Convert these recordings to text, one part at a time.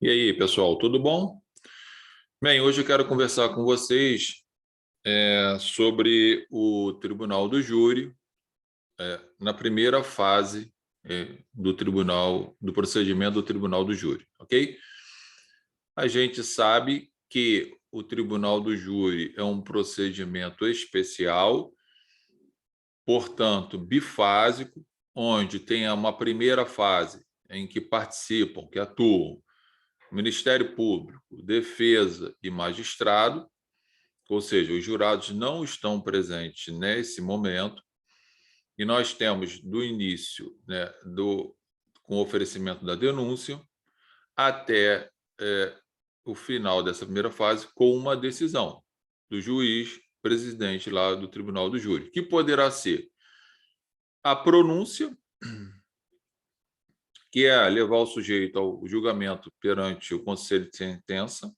E aí, pessoal, tudo bom? Bem, hoje eu quero conversar com vocês sobre o Tribunal do Júri, na primeira fase do tribunal, do procedimento do Tribunal do Júri, ok? A gente sabe que o Tribunal do Júri é um procedimento especial, portanto, bifásico, onde tem uma primeira fase em que participam, que atuam Ministério Público, Defesa e Magistrado, ou seja, os jurados não estão presentes nesse momento, e nós temos do início, né, com o oferecimento da denúncia, até o final dessa primeira fase, com uma decisão do juiz presidente lá do Tribunal do Júri, que poderá ser a pronúncia, que é levar o sujeito ao julgamento perante o Conselho de Sentença,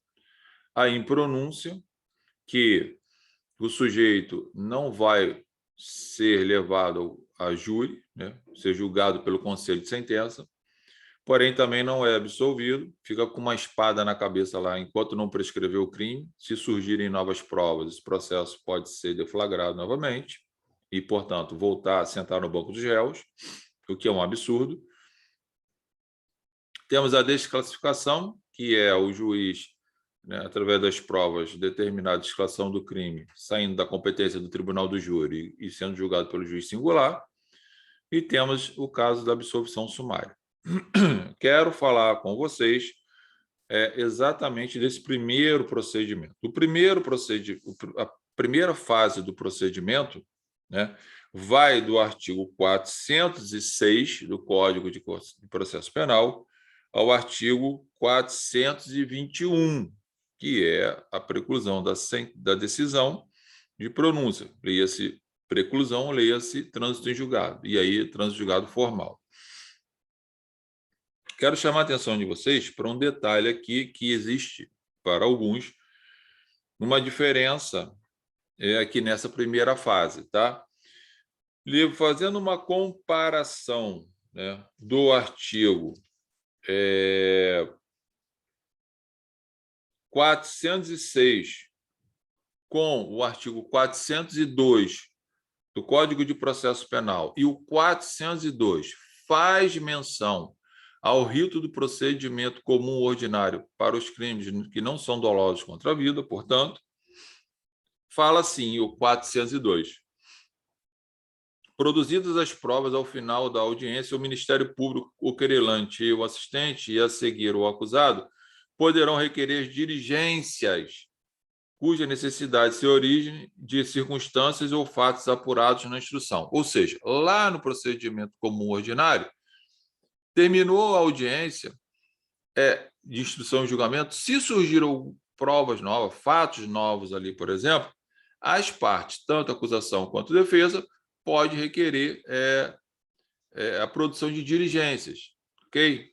a impronúncia, que o sujeito não vai ser levado a júri, né, ser julgado pelo Conselho de Sentença, porém também não é absolvido, fica com uma espada na cabeça lá enquanto não prescreveu o crime. Se surgirem novas provas, esse processo pode ser deflagrado novamente e, portanto, voltar a sentar no banco dos réus, o que é um absurdo. Temos a desclassificação, que é o juiz, né, através das provas, determinar a desclassificação do crime, saindo da competência do Tribunal do Júri e sendo julgado pelo juiz singular. E temos o caso da absolvição sumária. Quero falar com vocês exatamente desse primeiro procedimento. A primeira fase do procedimento, né, vai do artigo 406 do Código de Processo Penal ao artigo 421, que é a preclusão da decisão de pronúncia. Leia-se preclusão, leia-se trânsito em julgado, e aí trânsito em julgado formal. Quero chamar a atenção de vocês para um detalhe aqui que existe, para alguns, uma diferença aqui nessa primeira fase, tá? Fazendo uma comparação, né, do artigo 406 com o artigo 402 do Código de Processo Penal, e o 402 faz menção ao rito do procedimento comum ordinário para os crimes que não são dolosos contra a vida, portanto, fala assim o 402. Produzidas as provas ao final da audiência, o Ministério Público, o querelante e o assistente, e a seguir o acusado, poderão requerer diligências cuja necessidade se origem de circunstâncias ou fatos apurados na instrução. Ou seja, lá no procedimento comum ordinário, terminou a audiência de instrução e julgamento, se surgiram provas novas, fatos novos ali, por exemplo, as partes, tanto a acusação quanto a defesa, pode requerer a produção de diligências, ok?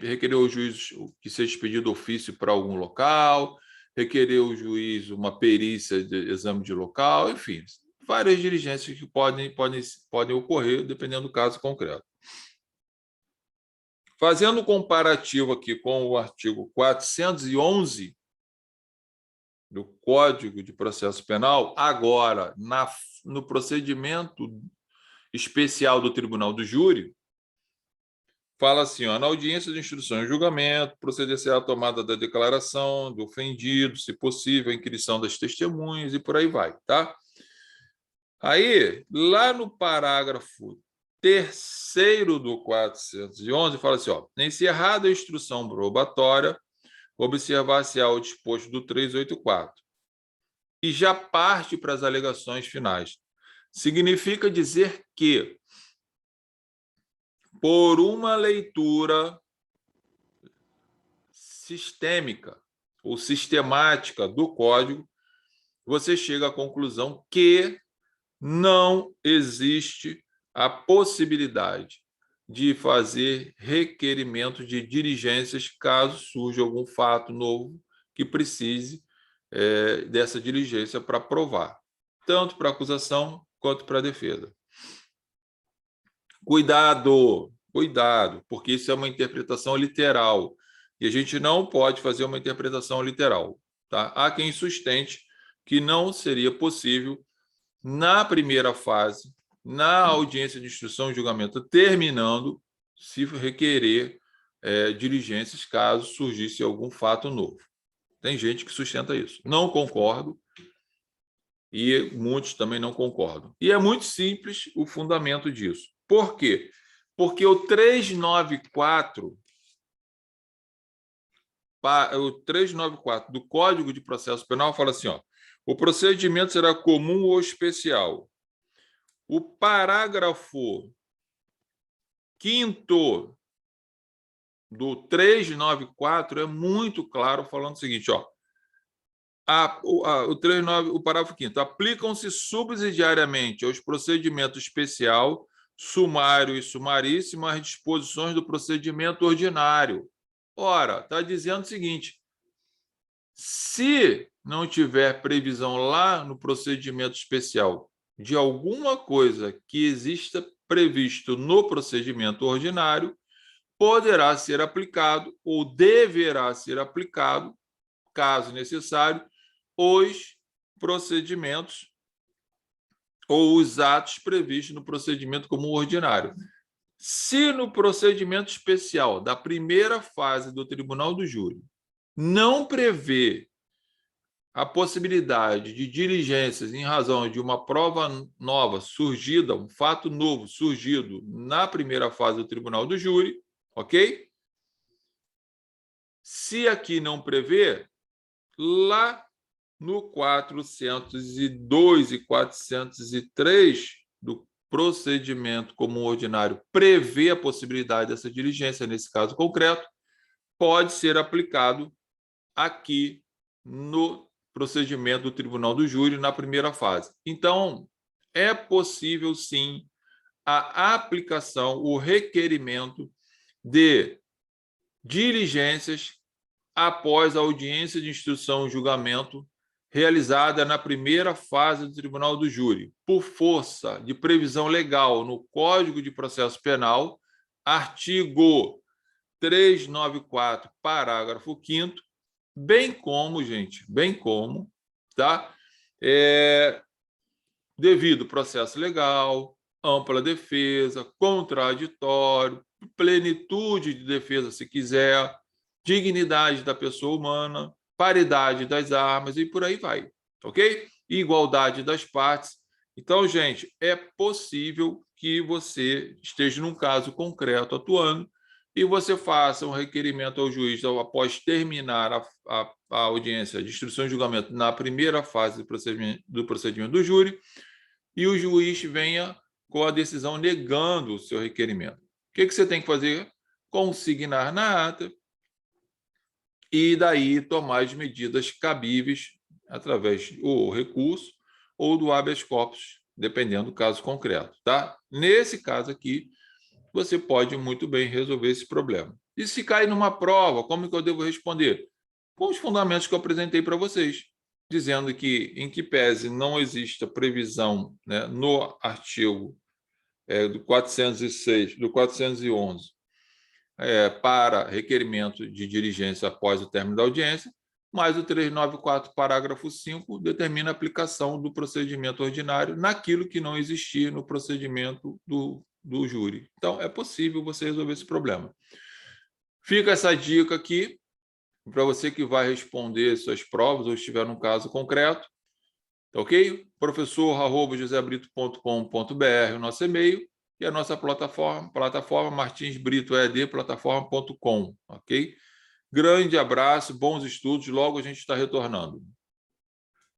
Requerer o juiz que seja expedido ofício para algum local, requerer o juiz uma perícia de exame de local, enfim, várias diligências que podem ocorrer dependendo do caso concreto. Fazendo um comparativo aqui com o artigo 411 do Código de Processo Penal, agora, no procedimento especial do Tribunal do Júri, fala assim, na audiência de instrução e julgamento, proceder-se-á à tomada da declaração do ofendido, se possível, a inquirição das testemunhas e por aí vai, tá? Aí, lá no parágrafo 3º do 411, fala assim, encerrada a instrução probatória, observar-se-á o disposto do 384. E já parte para as alegações finais. Significa dizer que, por uma leitura sistêmica ou sistemática do código, você chega à conclusão que não existe a possibilidade de fazer requerimento de diligências caso surja algum fato novo que precise dessa diligência para provar, tanto para a acusação quanto para a defesa. Cuidado, porque isso é uma interpretação literal. E a gente não pode fazer uma interpretação literal. Tá? Há quem sustente que não seria possível, na primeira fase, na audiência de instrução e julgamento terminando, se requerer diligências caso surgisse algum fato novo. Tem gente que sustenta isso. Não concordo e muitos também não concordam. E é muito simples o fundamento disso. Por quê? Porque o 394 do Código de Processo Penal fala assim, ó, o procedimento será comum ou especial. O parágrafo 5º do 394 é muito claro, falando o seguinte, ó, o parágrafo 5º, aplicam-se subsidiariamente aos procedimentos especial, sumário e sumaríssimo as disposições do procedimento ordinário. Ora, está dizendo o seguinte, se não tiver previsão lá no procedimento especial de alguma coisa que exista previsto no procedimento ordinário, poderá ser aplicado ou deverá ser aplicado, caso necessário, os procedimentos ou os atos previstos no procedimento comum ordinário. Se no procedimento especial da primeira fase do Tribunal do Júri não prevê a possibilidade de diligências em razão de uma prova nova surgida, um fato novo surgido na primeira fase do Tribunal do Júri, ok? Se aqui não prevê, lá no 402 e 403 do procedimento comum ordinário prevê a possibilidade dessa diligência, nesse caso concreto, pode ser aplicado aqui no procedimento do Tribunal do Júri na primeira fase. Então, é possível, sim, a aplicação, o requerimento de diligências após a audiência de instrução e julgamento realizada na primeira fase do Tribunal do Júri, por força de previsão legal no Código de Processo Penal, artigo 394, parágrafo 5º, bem como, tá? Devido processo legal, ampla defesa, contraditório, plenitude de defesa, se quiser, dignidade da pessoa humana, paridade das armas e por aí vai, ok? Igualdade das partes. Então, gente, é possível que você esteja num caso concreto atuando e você faça um requerimento ao juiz após terminar a audiência de instrução e julgamento na primeira fase do procedimento do júri e o juiz venha com a decisão negando o seu requerimento. O que você tem que fazer? Consignar na ata e daí tomar as medidas cabíveis através do recurso ou do habeas corpus, dependendo do caso concreto, tá? Nesse caso aqui, você pode muito bem resolver esse problema. E se cair numa prova, como que eu devo responder? Com os fundamentos que eu apresentei para vocês, dizendo que, em que pese não exista previsão, né, no artigo do 406, do 411, para requerimento de diligência após o término da audiência, mas o 394, parágrafo 5, determina a aplicação do procedimento ordinário naquilo que não existia no procedimento do júri. Então, é possível você resolver esse problema. Fica essa dica aqui para você que vai responder suas provas ou estiver num caso concreto, ok? professor@josebrito.com.br, o nosso e-mail, e a nossa plataforma martinsbritoeadplataforma.com, ok? Grande abraço, bons estudos, logo a gente está retornando.